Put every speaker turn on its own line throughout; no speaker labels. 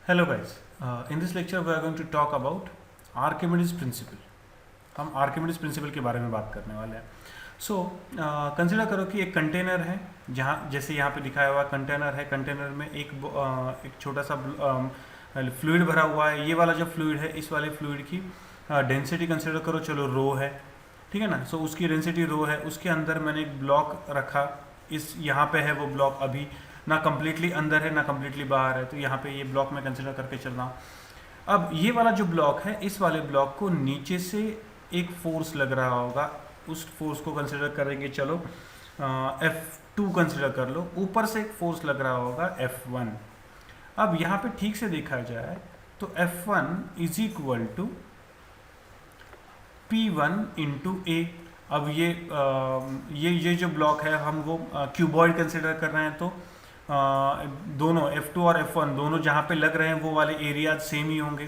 Hello guys, in this lecture we are going to talk about Archimedes principle. हम Archimedes principal के बारे में बात करने वाले हैं. सो कंसिडर करो कि एक कंटेनर है, जहाँ जैसे यहाँ पे दिखाया हुआ कंटेनर है. कंटेनर में एक छोटा सा फ्लूइड भरा हुआ है. ये वाला जो फ्लूइड है, इस वाले फ्लूइड की डेंसिटी कंसिडर करो, चलो रो है, ठीक है ना. सो उसकी डेंसिटी रो है. उसके अंदर मैंने एक ब्लॉक रखा. इस यहाँ पे है वो ब्लॉक, अभी ना कम्प्लीटली अंदर है ना कम्प्लीटली बाहर है, तो यहाँ पे ये ब्लॉक मैं कंसिडर करके चल रहा हूँ. अब ये वाला जो ब्लॉक है, इस वाले ब्लॉक को नीचे से एक फोर्स लग रहा होगा. उस फोर्स को कंसिडर करेंगे, चलो F2 कंसिडर कर लो. ऊपर से एक फोर्स लग रहा होगा F1. अब यहाँ पे ठीक से देखा जाए तो F1 is equal to P1 into A. अब ये जो ब्लॉक है, हम वो क्यूबॉइड कंसिडर कर रहे हैं, तो दोनों F2 और F1 दोनों जहाँ पे लग रहे हैं वो वाले एरिया सेम ही होंगे.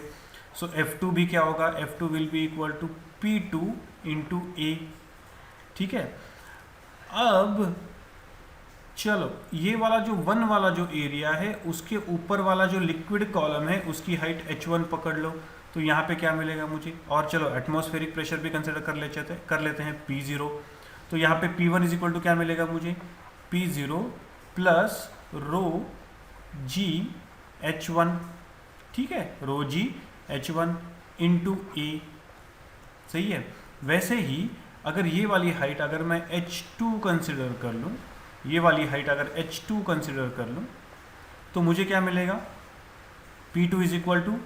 सो F2 भी क्या होगा, F2 will be equal to P2 into A. ठीक है. अब चलो ये वाला जो वन वाला जो एरिया है, उसके ऊपर वाला जो लिक्विड कॉलम है, उसकी हाइट H1 पकड़ लो, तो यहाँ पे क्या मिलेगा मुझे. और चलो एटमॉस्फेरिक प्रेशर भी कंसिडर कर लेते हैं P0. तो यहाँ पे P1 इज इक्वल टू क्या मिलेगा मुझे, P0 प्लस रो जी H1. ठीक है, रो जी H1 इंटू ए. सही है. वैसे ही अगर ये वाली हाइट अगर मैं H2 कंसिडर कर लूँ, ये वाली हाइट अगर H2 कंसिडर कर लूँ, तो मुझे क्या मिलेगा, P2 is equal to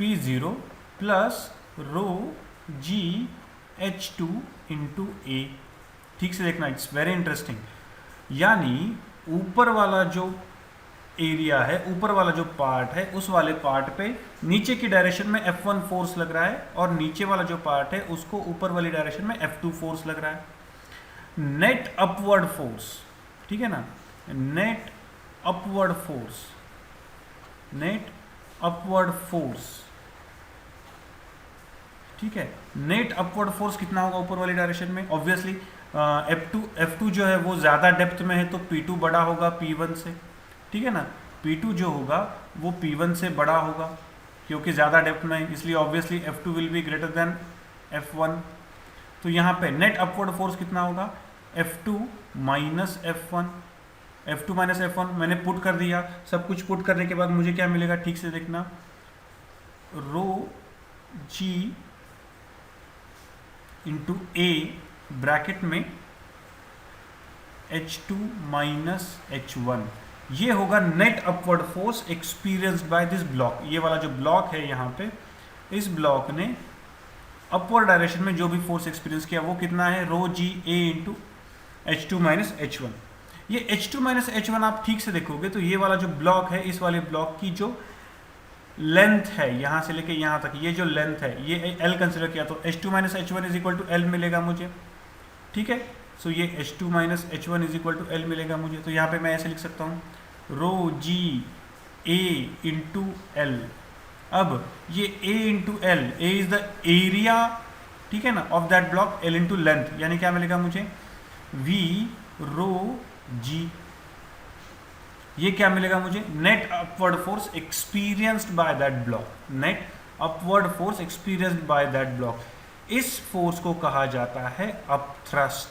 P0 plus rho g H2 into A. ठीक से देखना, इट्स वेरी इंटरेस्टिंग. यानी ऊपर वाला जो एरिया है, ऊपर वाला जो पार्ट है, उस वाले पार्ट पे नीचे की डायरेक्शन में F1 फोर्स लग रहा है, और नीचे वाला जो पार्ट है उसको ऊपर वाली डायरेक्शन में F2 फोर्स लग रहा है. नेट अपवर्ड फोर्स, ठीक है ना, net upward force, net upward force. ठीक है. नेट अपवर्ड फोर्स कितना होगा ऊपर वाली डायरेक्शन में. ऑब्वियसली F2 जो है वो ज़्यादा डेप्थ में है, तो P2 बड़ा होगा P1 से. ठीक है ना. P2 जो होगा वो P1 से बड़ा होगा, क्योंकि ज़्यादा डेप्थ में है, इसलिए obviously F2 will be greater than F1. तो यहाँ पे नेट अपवर्ड फोर्स कितना होगा, F2 minus F1. F2 minus F1 मैंने पुट कर दिया. सब कुछ पुट करने के बाद मुझे क्या मिलेगा, ठीक से देखना, रो जी इंटू ए ब्रैकेट में H2 माइनस H1. ये होगा net upward force experienced by this block. ये वाला जो ब्लॉक है यहाँ पे, इस ब्लॉक ने अपवर्ड डायरेक्शन में जो भी फोर्स एक्सपीरियंस किया वो कितना है, रो जी ए इंटू H2 माइनस H1. ये H2 माइनस H1 आप ठीक से देखोगे तो ये वाला जो ब्लॉक है, इस वाले ब्लॉक की जो लेंथ है यहाँ से लेके यहाँ तक, ये जो लेंथ है, ये L कंसिडर किया, तो H2 minus H1 is equal to L मिलेगा मुझे. ठीक है. सो ये H2 minus H1 is equal to L मिलेगा मुझे. तो यहाँ पे मैं ऐसे लिख सकता हूँ, रो जी A इंटू L. अब ये A into L, A is the area, ठीक है ना, of that block, L into length, यानी क्या मिलेगा मुझे, V रो G. ये क्या मिलेगा मुझे, net upward force experienced by that block. Net upward force experienced by that block. इस फोर्स को कहा जाता है अपथ्रस्ट.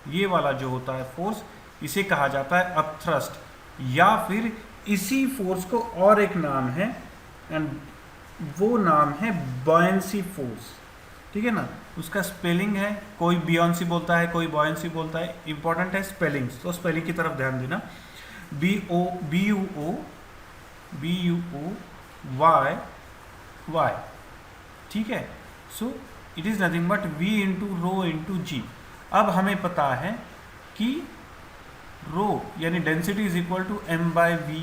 ये वाला जो होता है फोर्स, इसे कहा जाता है अपथ्रस्ट, या फिर इसी फोर्स को और एक नाम है, एंड वो नाम है बॉयंसी फोर्स. ठीक है ना. उसका स्पेलिंग है, कोई बियॉन्सी बोलता है, कोई बॉयंसी बोलता है. इंपॉर्टेंट है स्पेलिंग्स, तो स्पेलिंग की तरफ ध्यान देना. B-U-O Y. ठीक है. So it is nothing but V into rho into g. अब हमें पता है कि रो यानी density is equal to M by V,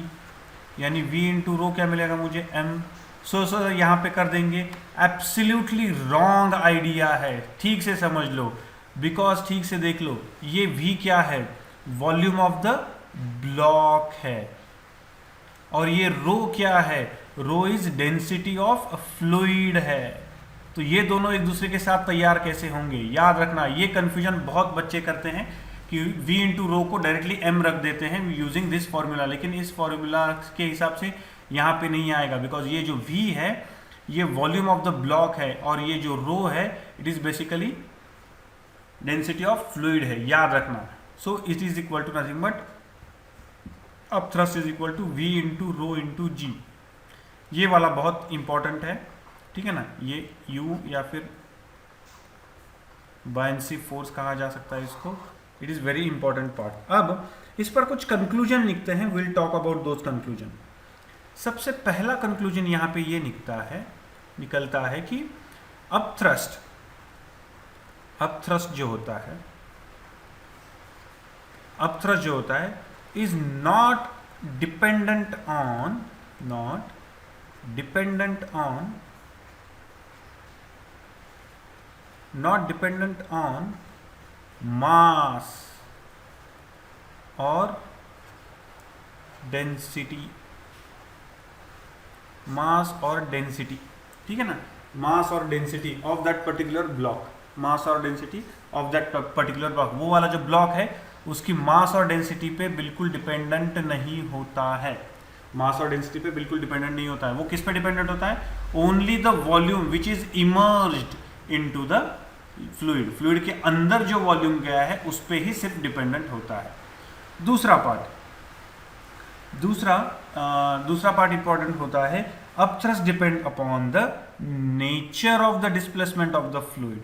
यानी V इंटू रो क्या मिलेगा मुझे, M. सो यहाँ पे कर देंगे. एब्सोल्युटली रॉन्ग आइडिया है, ठीक से समझ लो, बिकॉज ठीक से देख लो, ये V क्या है, वॉल्यूम ऑफ द ब्लॉक है, और ये रो क्या है, रो इज डेंसिटी ऑफ फ्लूइड है. तो ये दोनों एक दूसरे के साथ तैयार कैसे होंगे, याद रखना. ये कंफ्यूजन बहुत बच्चे करते हैं कि v इंटू रो को डायरेक्टली m रख देते हैं यूजिंग दिस फॉर्मूला, लेकिन इस फॉर्मूला के हिसाब से यहाँ पे नहीं आएगा, बिकॉज ये जो v है ये वॉल्यूम ऑफ द ब्लॉक है और ये जो रो है it is basically density of fluid है, याद रखना। So it is equal to nothing but अब thrust is equal to v into rho into g. ये वाला बहुत इंपॉर्टेंट है, ठीक है ना, ये u या फिर बायनेंसी फोर्स कहा जा सकता है इसको, it is very important part. अब इस पर कुछ कंक्लूजन लिखते हैं, will talk about those conclusion. सबसे पहला कंक्लूजन यहाँ पे ये निकलता है कि अब थ्रस्ट जो होता है इज नॉट डिपेंडेंट ऑन मास और डेंसिटी, ठीक है ना, मास और density of that particular block, वो वाला जो ब्लॉक है उसकी मास और डेंसिटी पे बिल्कुल डिपेंडेंट नहीं होता है, वो किस पे डिपेंडेंट होता है? Only the volume which is emerged into the fluid के अंदर जो वॉल्यूम गया है उस पे ही सिर्फ डिपेंडेंट होता है। दूसरा पार्ट इंपॉर्टेंट होता है, अब thrust depend upon the nature of the displacement of the fluid.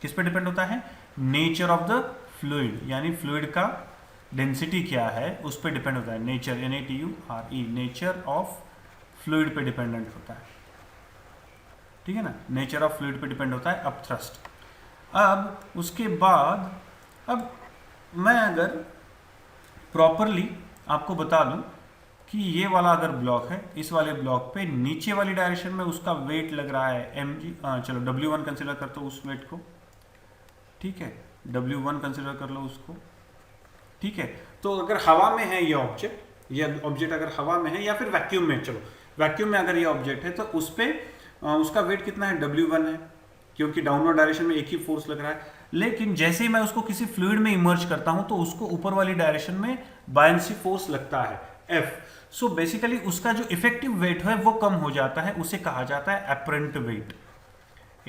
किस पे डिपेंड होता है? नेचर ऑफ द फ्लूइड, यानी फ्लूइड का डेंसिटी क्या है उस पे डिपेंड होता है। Nature, NATURE, nature of fluid पे डिपेंडेंट होता है, ठीक है ना, नेचर ऑफ फ्लूइड पे डिपेंड होता है अब थ्रस्ट। अब उसके बाद अब मैं अगर प्रॉपरली आपको बता दूं कि ये वाला अगर ब्लॉक है, इस वाले ब्लॉक पे नीचे वाली डायरेक्शन में उसका वेट लग रहा है mg, चलो W1 कंसिडर करते हो उस वेट को, ठीक है, W1 कंसिडर कर लो उसको, ठीक है। तो अगर हवा में है ये ऑब्जेक्ट अगर हवा में है या फिर वैक्यूम में, चलो वैक्यूम में अगर ये ऑब्जेक्ट है तो उस पे उसका वेट कितना है? W1 है, क्योंकि डाउनवर्ड डायरेक्शन में एक ही फोर्स लग रहा है। लेकिन जैसे ही मैं उसको किसी फ्लूइड में इमर्ज करता हूं तो उसको ऊपर वाली डायरेक्शन में बायनेंसी फोर्स लगता है F। सो बेसिकली उसका जो इफेक्टिव वेट है वो कम हो जाता है, उसे कहा जाता है apparent wait,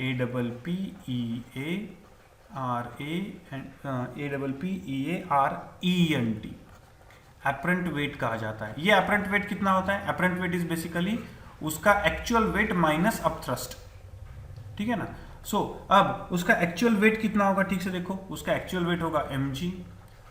APPEARENT, apparent wait कहा जाता है। ये एपरेंट वेट कितना होता है? एपरेंट वेट इज बेसिकली उसका actual wait minus up thrust, ठीक है ना। सो अब उसका एक्चुअल वेट कितना होगा? ठीक से देखो, उसका एक्चुअल वेट होगा mg,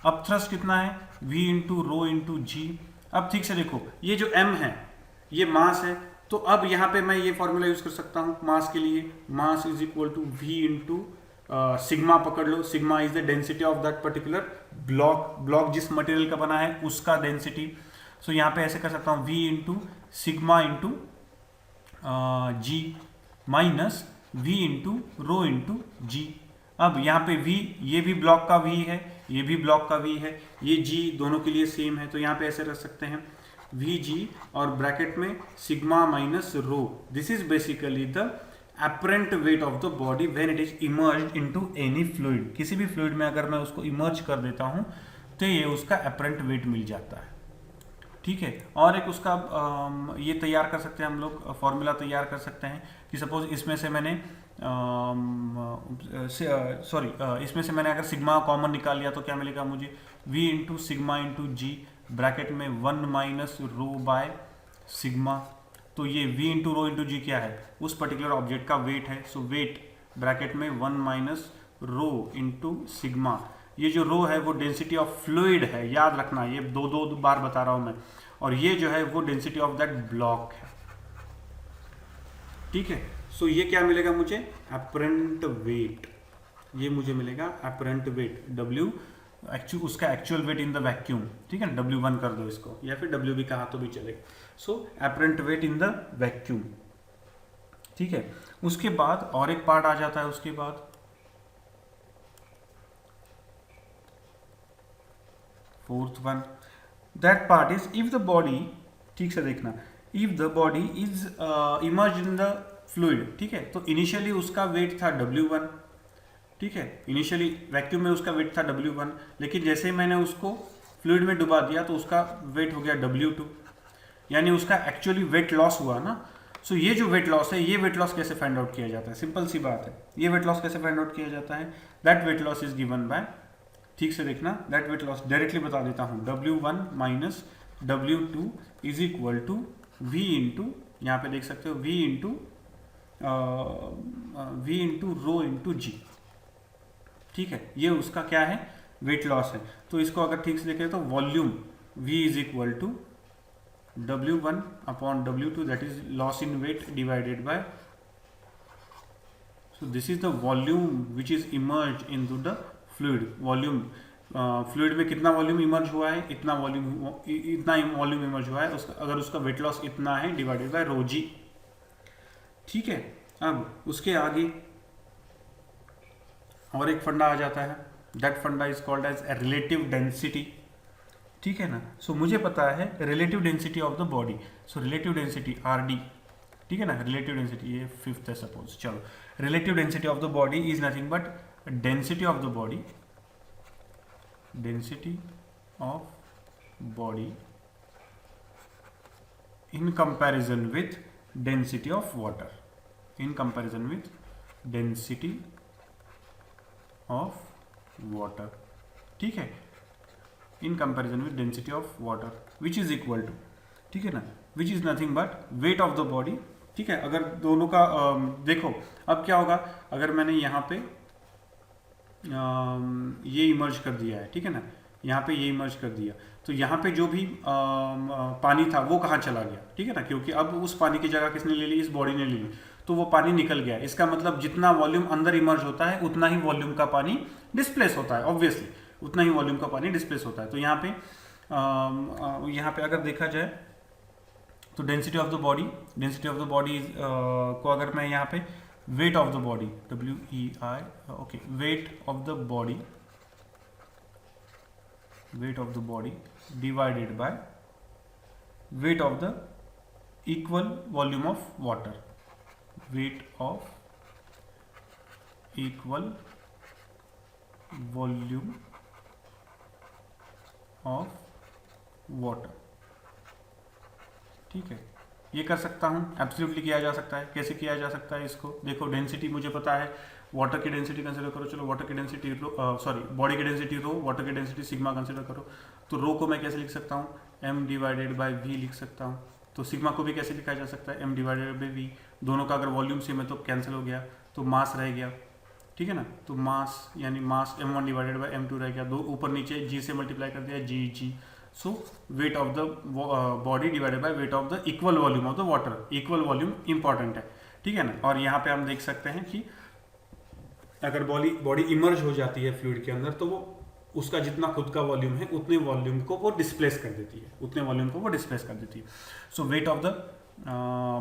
अप थ्रस्ट कितना है? v into rho into g. अब ठीक से देखो, ये जो m है ये मास है, तो अब यहाँ पे मैं ये फॉर्मूला यूज कर सकता हूँ मास के लिए, mass is equal to v into sigma, पकड़ लो, sigma is the density of that particular block जिस मटेरियल का बना है उसका डेंसिटी। सो यहाँ पे ऐसे कर सकता हूँ v into sigma into g minus v into rho into g. अब यहाँ पे v, ये भी ब्लॉक का v है, ये भी ब्लॉक का v है, ये g दोनों के लिए सेम है, तो यहाँ पे ऐसे रख सकते हैं vg और ब्रैकेट में sigma minus rho. This is basically the apparent wait of the body when it is emerged into any fluid. किसी भी फ्लूइड में अगर मैं उसको इमर्ज कर देता हूँ तो ये उसका एपरेंट वेट मिल जाता है, ठीक है। और एक उसका ये तैयार कर सकते हैं हम लोग, फॉर्मूला तैयार कर सकते हैं कि सपोज इसमें से मैंने इसमें से मैंने अगर सिग्मा कॉमन निकाल लिया तो क्या मिलेगा मुझे? v इंटू सिग्मा इंटू जी, ब्रैकेट में 1 माइनस रो बाय सिग्मा। तो ये v इंटू रो इंटू जी क्या है? उस पर्टिकुलर ऑब्जेक्ट का वेट है। सो वेट ब्रैकेट में 1 माइनस रो इंटू सिग्मा। ये जो रो है वो डेंसिटी ऑफ फ्लूइड है, याद रखना, ये दो बार बता रहा हूं मैं, और ये जो है वो डेंसिटी ऑफ दैट ब्लॉक है, ठीक है। सो ये क्या मिलेगा मुझे? एपरेंट वेट, ये मुझे मिलेगा एपरेंट वेट, W उसका actual wait in the vacuum, ठीक है, W1 कर दो इसको, या फिर W भी कहा तो भी चलेगा। So apparent weight in the vacuum, ठीक है। उसके बाद और एक पार्ट आ जाता है, उसके बाद fourth one, that part is if the body, ठीक से देखना, if the body is emerged in the fluid, ठीक है, तो इनिशियली उसका वेट था W1, ठीक है। इनिशियली वैक्यूम में उसका वेट था W1, लेकिन जैसे ही मैंने उसको फ्लूइड में डुबा दिया तो उसका वेट हो गया W2, यानी उसका एक्चुअली वेट लॉस हुआ ना। सो ये जो वेट लॉस है, ये वेट लॉस कैसे फाइंड आउट किया जाता है? सिंपल सी बात है, ये वेट लॉस कैसे फाइंड आउट किया जाता है? That weight loss is given by, ठीक से देखना, दैट वेट लॉस डायरेक्टली बता देता हूँ, W1 minus W2 is equal to V into, यहाँ पे देख सकते हो V into rho into g, ठीक है। ये उसका क्या है? वेट लॉस है। तो इसको अगर ठीक से देखें तो volume V is equal to W1 upon W2, that is loss in weight divided by, so this is the volume which is emerge into the fluid. Volume, fluid में कितना वॉल्यूम इमर्ज हुआ है, इतना volume emerge हुआ है, उसका अगर उसका वेट लॉस इतना है डिवाइडेड बाय रो जी, ठीक है। अब उसके आगे और एक फंडा आ जाता है, that funda is called as relative density, ठीक है ना। सो मुझे पता है relative density of the body, so relative density RD, ठीक है ना। रिलेटिव डेंसिटी, ये फिफ्थ है सपोज, चलो। Relative density of the body is nothing but density of the body, density of body in comparison with density of water, in comparison with density of water, ठीक है, in comparison with density of water which is equal to, ठीक है ना, which is nothing but weight of the body, ठीक है। अगर दोनों का देखो अब क्या होगा, अगर मैंने यहाँ पे ये इमर्ज कर दिया है, ठीक है ना, यहाँ पे ये इमर्ज कर दिया, तो यहाँ पे जो भी पानी था वो कहाँ चला गया, ठीक है ना, क्योंकि अब उस पानी की जगह किसने ले ली? इस बॉडी ने ले ली, तो वो पानी निकल गया। इसका मतलब जितना वॉल्यूम अंदर इमर्ज होता है उतना ही वॉल्यूम का पानी डिस्प्लेस होता है, ऑब्वियसली उतना ही वॉल्यूम का पानी डिस्प्लेस होता है। तो यहाँ पे अगर देखा जाए तो density of the body, density of the body को अगर मैं यहाँ पे wait of the body, WEI, okay, wait of the body, weight of the body divided by weight of the equal volume of water, weight of equal volume of water, ठीक है। ये कर सकता हूँ, एब्सोल्युटली किया जा सकता है। कैसे किया जा सकता है इसको? देखो डेंसिटी मुझे पता है, वाटर की डेंसिटी कंसिडर करो, चलो वाटर की डेंसिटी बॉडी की डेंसिटी रो, वाटर की डेंसिटी सिग्मा कंसिडर करो। तो रो को मैं कैसे लिख सकता हूँ? m डिवाइडेड बाय v लिख सकता हूँ। तो सिग्मा को भी कैसे लिखा जा सकता है? m divided by v। दोनों का अगर वॉल्यूम सेम है तो कैंसिल हो गया, तो मास रह गया, ठीक है ना। तो मास यानी मास m1 डिवाइडेड बाय m2 रह गया, दो ऊपर नीचे g से मल्टीप्लाई कर दिया, g। So weight of the body divided by weight of the equal volume of the water. Equal volume important है, ठीक है ना। और यहाँ पे हम देख सकते हैं कि अगर बॉडी इमर्ज हो जाती है फ्लूइड के अंदर, तो वो उसका जितना खुद का वॉल्यूम है उतने वॉल्यूम को वो डिस्प्लेस कर देती है, उतने वॉल्यूम को वो डिस्प्लेस कर देती है। So weight of the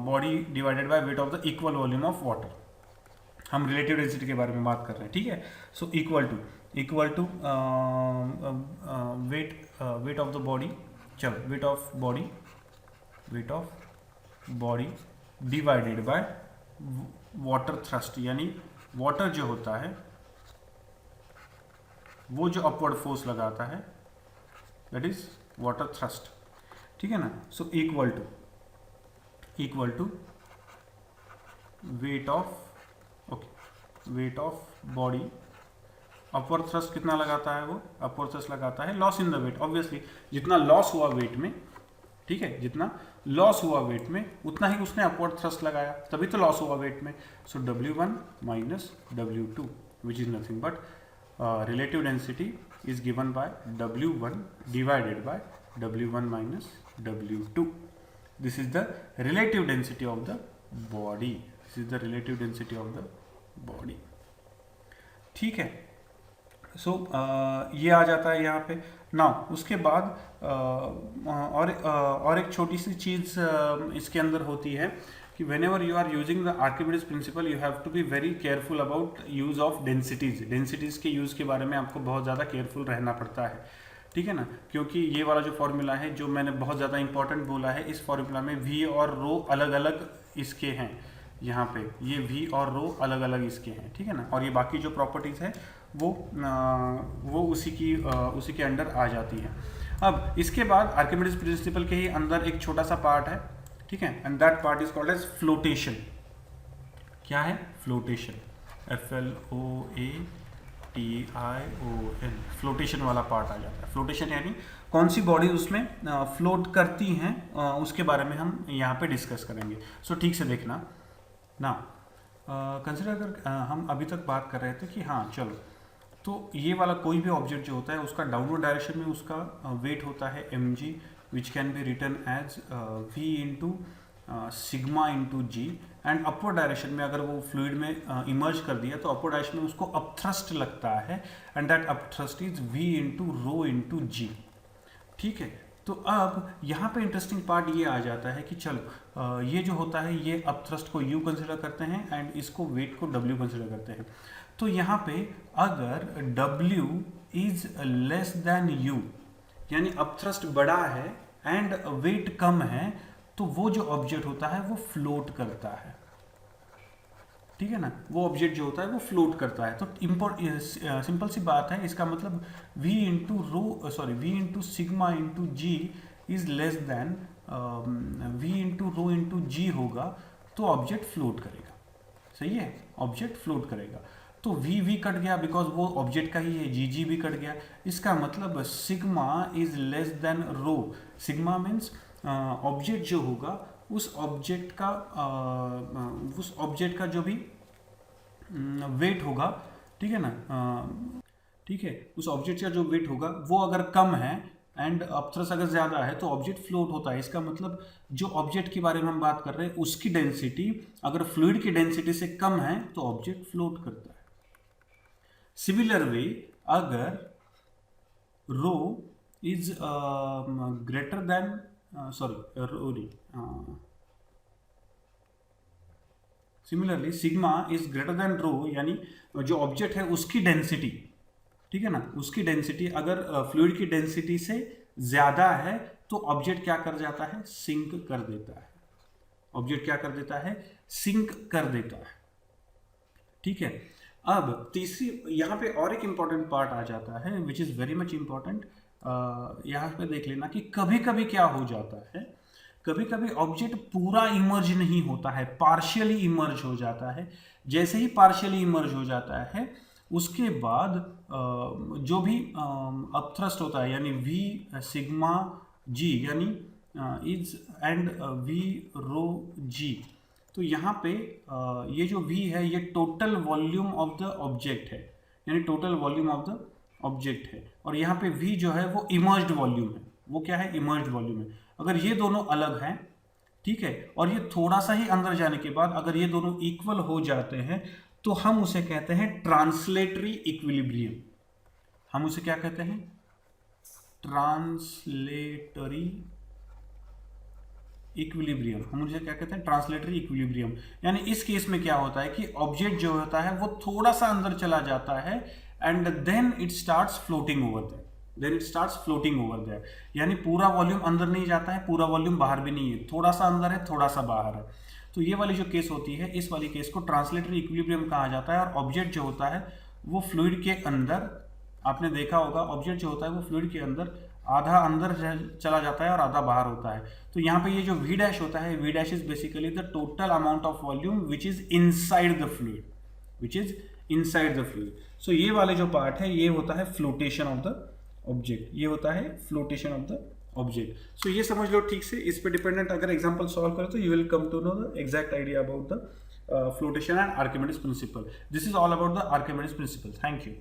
body divided by weight of the equal volume of water. हम रिलेटिव डेंसिटी के बारे में बात कर रहे हैं, ठीक है। So equal to weight of the body, चलो weight of body divided by water thrust, यानी वाटर जो होता है वो जो अपवर्ड फोर्स लगाता है, दैट इज वाटर थ्रस्ट, ठीक है ना। So equal to weight of body, upward thrust कितना लगाता है वो? अपवर्ड थ्रस्ट लगाता है loss in the weight, obviously जितना लॉस हुआ वेट में, ठीक है, जितना लॉस हुआ वेट में उतना ही उसने अपवर्ड थ्रस्ट लगाया, तभी तो लॉस हुआ वेट में। सो W1 minus W2 which is nothing but relative density is given by W1 divided by W1 minus W2। This is the relative density of the body, this is the relative density of the body, ठीक है। So ये आ जाता है यहाँ पे ना। उसके बाद और एक छोटी सी चीज़ इसके अंदर होती है कि whenever you are using the Archimedes principle you have to be very careful about use of densities के यूज़ के बारे में आपको बहुत ज़्यादा केयरफुल रहना पड़ता है, ठीक है ना। क्योंकि ये वाला जो फॉर्मूला है जो मैंने बहुत ज़्यादा इंपॉर्टेंट बोला है, इस फॉर्मूला में v और रो अलग अलग इसके हैं, यहाँ पे ये वी और रो अलग अलग इसके हैं, ठीक है ना, और ये बाकी जो प्रॉपर्टीज़ है वो उसी के अंडर आ जाती है। अब इसके बाद आर्किमिडीज प्रिंसिपल के ही अंदर एक छोटा सा पार्ट है, ठीक है, and that part is called as flotation. क्या है? फ्लोटेशन, FLOATION, फ्लोटेशन वाला पार्ट आ जाता है। फ्लोटेशन यानी कौन सी बॉडी उसमें फ्लोट करती हैं, उसके बारे में हम यहाँ पे डिस्कस करेंगे। सो ठीक से देखना ना, कंसिडर कर हम अभी तक बात कर रहे थे कि हाँ चलो, तो ये वाला कोई भी ऑब्जेक्ट जो होता है उसका डाउनवर्ड डायरेक्शन में उसका वेट होता है mg, which can be written as v into sigma into g, and upward direction में अगर वो फ्लूइड में इमर्ज कर दिया तो अपवर्ड डायरेक्शन में उसको अपथ्रस्ट लगता है, and that upthrust is v into rho into g, ठीक है। तो अब यहाँ पे इंटरेस्टिंग पार्ट ये आ जाता है कि चलो ये जो होता है ये अपथ्रस्ट को u कंसिडर करते हैं एंड इसको वेट को w कंसिडर करते हैं। तो यहाँ पे अगर w is less then u, यानी अपथ्रस्ट बड़ा है एंड वेट कम है, तो वो जो ऑब्जेक्ट होता है वो फ्लोट करता है, ठीक है ना, वो ऑब्जेक्ट जो होता है वो फ्लोट करता है। तो सिंपल सी बात है, इसका मतलब v into sigma into g is less than v into rho into g होगा, तो ऑब्जेक्ट फ्लोट करेगा। सही है, ऑब्जेक्ट फ्लोट करेगा। तो v कट गया बिकॉज वो ऑब्जेक्ट का ही है, जी भी कट गया। इसका मतलब sigma is less than rho. Sigma means object जो होगा उस ऑब्जेक्ट का जो भी वेट होगा, ठीक है ना, ठीक है, उस ऑब्जेक्ट का जो वेट होगा वो अगर कम है एंड अपथ्रस्ट अगर ज़्यादा है तो ऑब्जेक्ट फ्लोट होता है। इसका मतलब जो ऑब्जेक्ट के बारे में हम बात कर रहे हैं उसकी डेंसिटी अगर फ्लूइड की डेंसिटी से कम है तो ऑब्जेक्ट फ्लोट करता है। सिमिलर वे, अगर rho is greater than similarly sigma is greater than rho, यानी जो ऑब्जेक्ट है उसकी डेंसिटी, ठीक है ना, उसकी डेंसिटी अगर फ्लूइड की डेंसिटी से ज्यादा है तो ऑब्जेक्ट क्या कर जाता है? सिंक कर देता है। ऑब्जेक्ट क्या कर देता है? सिंक कर देता है, ठीक है। अब तीसरी यहाँ पे और एक इंपॉर्टेंट पार्ट आ जाता है which is very much important. यहाँ पे देख लेना कि कभी कभी क्या हो जाता है, कभी कभी ऑब्जेक्ट पूरा इमर्ज नहीं होता है, पार्शियली इमर्ज हो जाता है। जैसे ही पार्शियली इमर्ज हो जाता है उसके बाद जो भी अपथ्रस्ट होता है यानी v सिग्मा जी यानी इज एंड v रो जी, तो यहाँ पे ये जो v है ये total volume of the object है, यानी total volume of the object है। और यहाँ पे v जो है वो इमर्ज्ड वॉल्यूम है। वो क्या है? इमर्ज्ड वॉल्यूम है। अगर ये दोनों अलग हैं, ठीक है, और ये थोड़ा सा ही अंदर जाने के बाद अगर ये दोनों इक्वल हो जाते हैं तो हम उसे कहते हैं ट्रांसलेटरी इक्विलिब्रियम। हम उसे क्या कहते हैं? Translatory equilibrium. हम उसे क्या कहते हैं? Translatory equilibrium. यानी इस केस में क्या होता है कि ऑब्जेक्ट जो होता है वो थोड़ा सा अंदर चला जाता है and then it starts floating over there. यानी पूरा वॉल्यूम अंदर नहीं जाता है, पूरा वॉल्यूम बाहर भी नहीं है, थोड़ा सा अंदर है, थोड़ा सा बाहर है। तो ये वाली जो केस होती है, इस वाली केस को ट्रांसलेटरी इक्विलिब्रियम कहा जाता है। और ऑब्जेक्ट जो होता है वो फ्लूइड के अंदर, आपने देखा होगा ऑब्जेक्ट जो होता है वो फ्लूइड के अंदर आधा अंदर चला जाता है और आधा बाहर होता है। तो यहाँ पे ये जो v डैश होता है, v dash is basically the total amount of volume which is inside the fluid, so ये वाले जो पार्ट है ये होता है फ्लोटेशन ऑफ द ऑब्जेक्ट, ये होता है फ्लोटेशन ऑफ द ऑब्जेक्ट। सो ये समझ लो ठीक से। इस पे डिपेंडेंट अगर एग्जांपल सॉल्व करो तो you will come to know the exact idea about the flotation and Archimedes principle. This is all about the Archimedes principle. Thank you.